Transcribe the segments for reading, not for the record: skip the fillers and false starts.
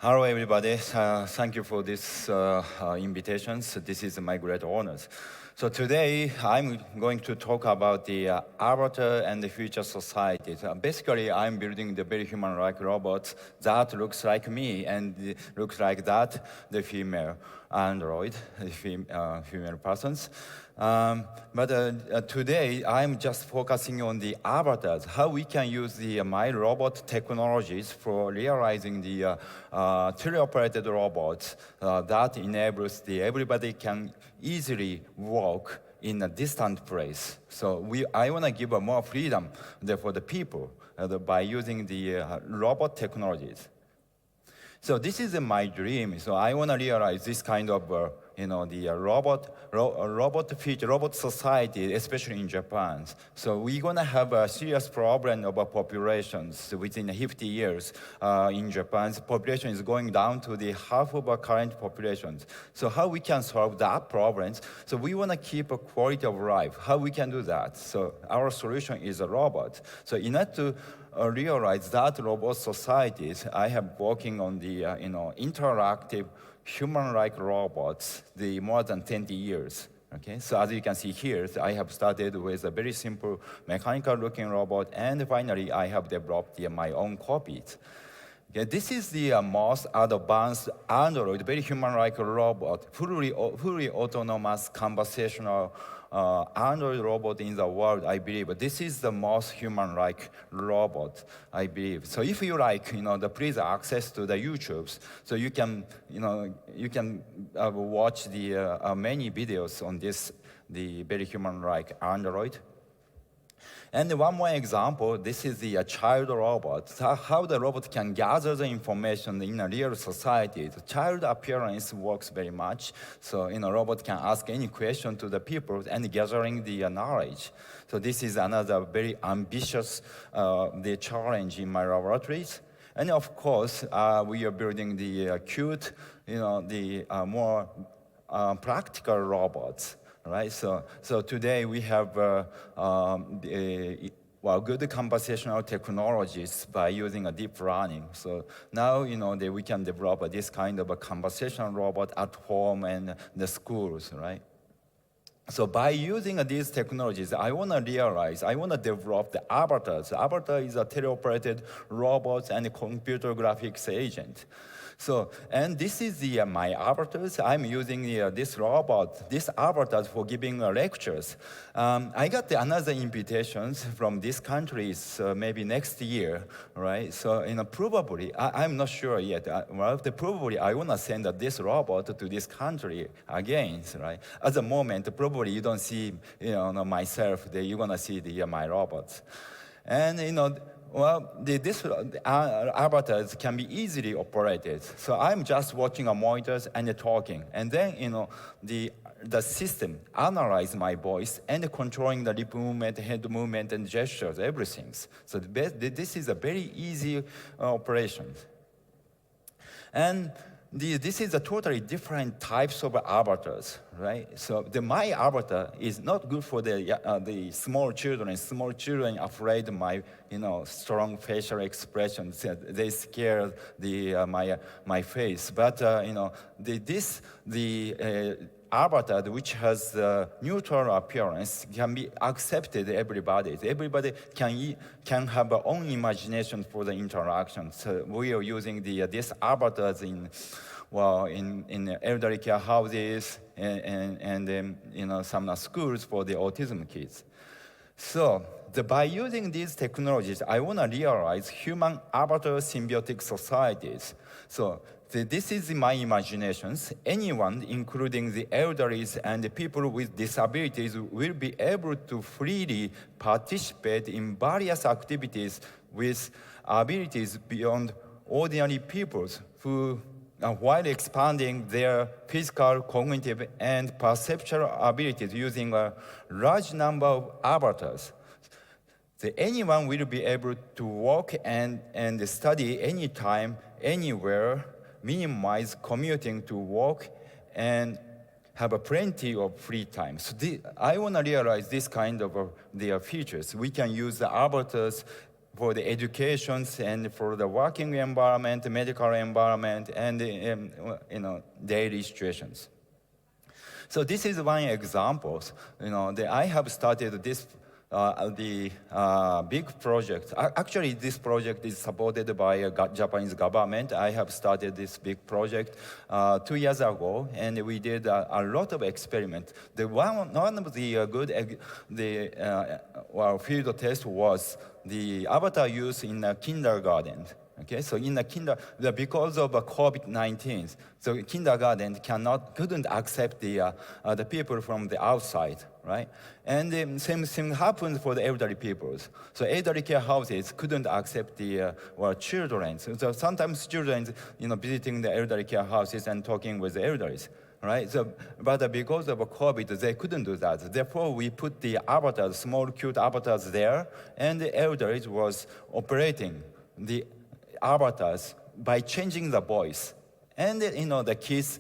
Hello, everybody. Thank you for this invitation. So this is my great honors. So today, I'm going to talk about the avatar and the future society. So basically, I'm building the very human-like robots that looks like me and looks like that, the female android, the female persons. But today, I'm just focusing on the avatars, how we can use the my robot technologies for realizing the teleoperated robots that enables the everybody can easily walk in a distant place. So I want to give more freedom for the people by using the robot technologies. So this is my dream. So I want to realize this kind of, the robot society, especially in Japan. So we're going to have a serious problem of populations within 50 years in Japan. The population is going down to the half of our current populations. So how we can solve that problem? So we want to keep a quality of life. How we can do that? So our solution is a robot. So in order to realize that robot societies, I have working on the interactive human-like robots the more than 20 years. Okay, so as you can see here, I have started with a very simple mechanical-looking robot, and finally I have developed my own copies. Okay, this is the most advanced Android, very human-like robot, fully autonomous conversational Android robot in the world, I believe. This is the most human-like robot, I believe. So if you like, please access to the YouTubes, so you can, watch the many videos on this, the very human-like Android. And one more example, this is the child robot. How the robot can gather the information in a real society. The child appearance works very much. So, robot can ask any question to the people and gathering the knowledge. So this is another very ambitious the challenge in my laboratories. And of course, we are building the cute, the more practical robots. Right, so today we have good conversational technologies by using a deep learning. So now that we can develop this kind of a conversational robot at home and the schools, right? So by using these technologies, I want to develop the avatars. The avatar is a teleoperated robot and a computer graphics agent. So, and this is my avatars. I'm using this avatars for giving lectures. I got another invitations from these countries maybe next year, right? So, probably, I'm not sure yet. Probably I want to send this robot to this country again, right? At the moment, probably you don't see, myself. You're going to see my robots. And, these avatars can be easily operated. So I'm just watching monitors and talking. And then, the system analyze my voice and controlling the lip movement, head movement, and gestures, everything. So this is a very easy operation. And this is a totally different types of avatars, right? So my avatar is not good for the small children. Small children afraid my strong facial expressions. They scare my face. But avatar which has neutral appearance can be accepted everybody. Everybody can have their own imagination for the interaction. So we are using these avatars in elderly care houses and some schools for the autism kids. So by using these technologies, I want to realize human avatar symbiotic societies. So this is my imaginations. Anyone, including the elderly and the people with disabilities, will be able to freely participate in various activities with abilities beyond ordinary peoples who, while expanding their physical, cognitive, and perceptual abilities using a large number of avatars. So anyone will be able to work and study anytime, anywhere, minimize commuting to work, and have plenty of free time. So I want to realize this kind of their features. We can use the avatars for the educations and for the working environment, medical environment, and daily situations. So this is one example. I have started this big project. Actually, this project is supported by Japanese government. I have started this big project 2 years ago, and we did a lot of experiments. One of the good field test was the avatar use in a kindergarten. Okay, so in the because of COVID-19, so kindergarten couldn't accept the people from the outside, right? And the same thing happened for the elderly people. So elderly care houses couldn't accept the children. So sometimes children, visiting the elderly care houses and talking with the elderly. Right? So, but because of COVID, they couldn't do that. Therefore, we put the avatars, small cute avatars there, and the elderly was operating the avatars by changing the voice, and the kids,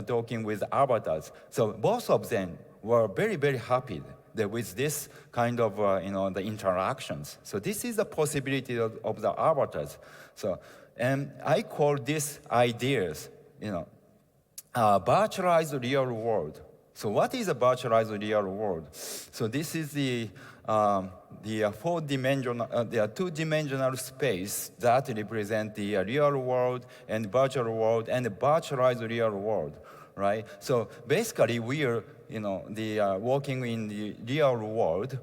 talking with avatars. So both of them were very, very happy with this kind of the interactions. So this is the possibility of the avatars. So, and I call these ideas, virtualized real world. So what is a virtualized real world? So this is the two-dimensional space that represent the real world and virtual world and the virtualized real world, right? So basically, we are, working in the real world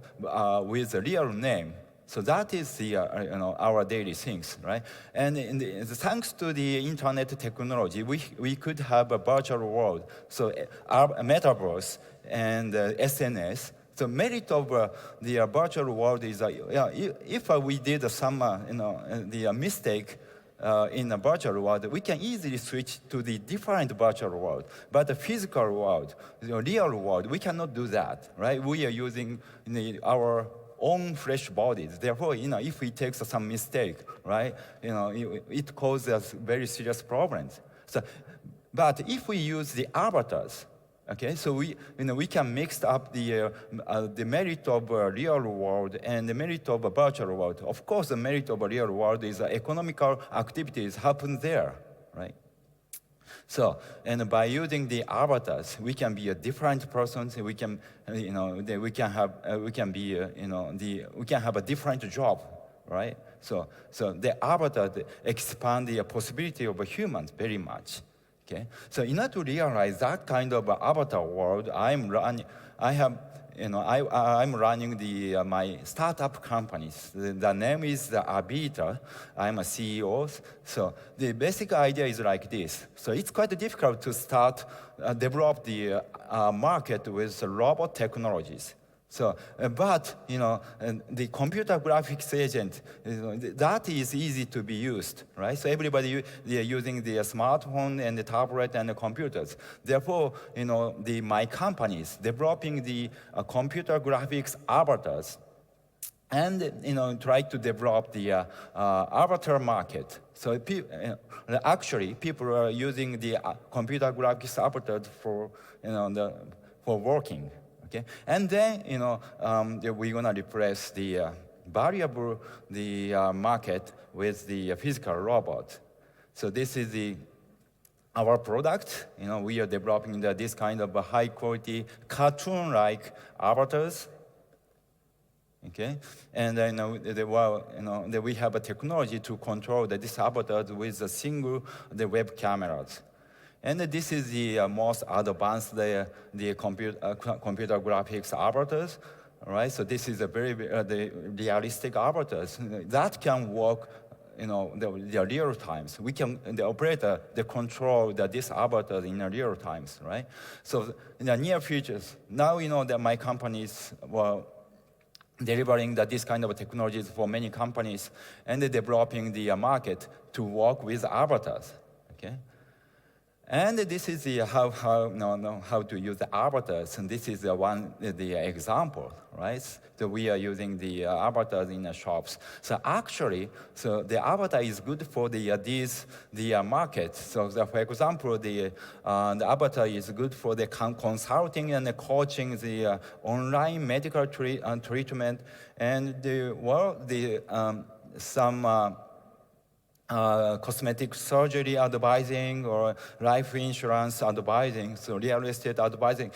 with a real name. So that is our daily things, right? And thanks to the internet technology, we could have a virtual world. So our metaverse and SNS. The merit of the virtual world is if we did some the mistake in a virtual world, we can easily switch to the different virtual world. But the physical world, the real world, we cannot do that, right? We are using our own flesh bodies. Therefore, if we take some mistake, right, it causes very serious problems. So, but if we use the avatars, okay, so we can mix up the merit of real world and the merit of a virtual world. Of course, the merit of a real world is economical activities happen there, right? So, and by using the avatars, we can be a different person. We can, we can have a different job, right? So the avatar expand the possibility of humans very much. Okay, so in order to realize that kind of avatar world, I'm running my startup companies. The name is the Abita. I'm a CEO. So the basic idea is like this. So it's quite difficult to start develop the market with robot technologies. So, but the computer graphics agent, that is easy to be used, right? So everybody they are using the smartphone and the tablet and the computers. Therefore, my companies developing the computer graphics avatars, and try to develop the avatar market. So actually, people are using the computer graphics avatars for for working. Okay, and then we're gonna replace the variable market with the physical robot. So this is our product. We are developing this kind of high quality cartoon-like avatars. Okay, and then we have a technology to control this avatar with a single web cameras. And this is the most advanced the computer graphics avatars, right? So this is a very the realistic avatars that can work, the real times. We can the operator control this avatar in the real times, right? So in the near futures, now that my companies delivering this kind of technologies for many companies and developing the market to work with avatars. Okay. And this is the how to use the avatars, and this is the example, right? So we are using the avatars in the shops. So actually, so the avatar is good for the market. So for example, the avatar is good for the consulting and the coaching, the online medical treatment, and some. Cosmetic surgery advising or life insurance advising, so real estate advising.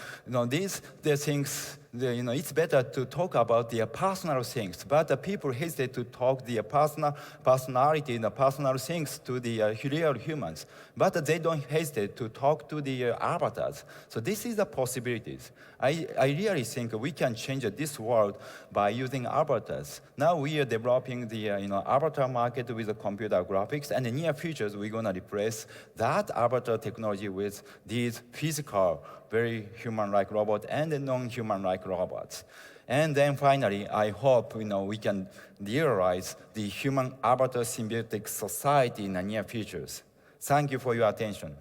These the things. It's better to talk about the personal things, but the people hesitate to talk the personality, the personal things to the real humans. But they don't hesitate to talk to the avatars. So this is the possibilities. I really think we can change this world by using avatars. Now we are developing the avatar market with the computer graphics, and in the near future we're going to replace that avatar technology with these physical, very human-like robots and non-human-like robots. And then finally, I hope we can realize the human avatar symbiotic society in the near futures. Thank you for your attention.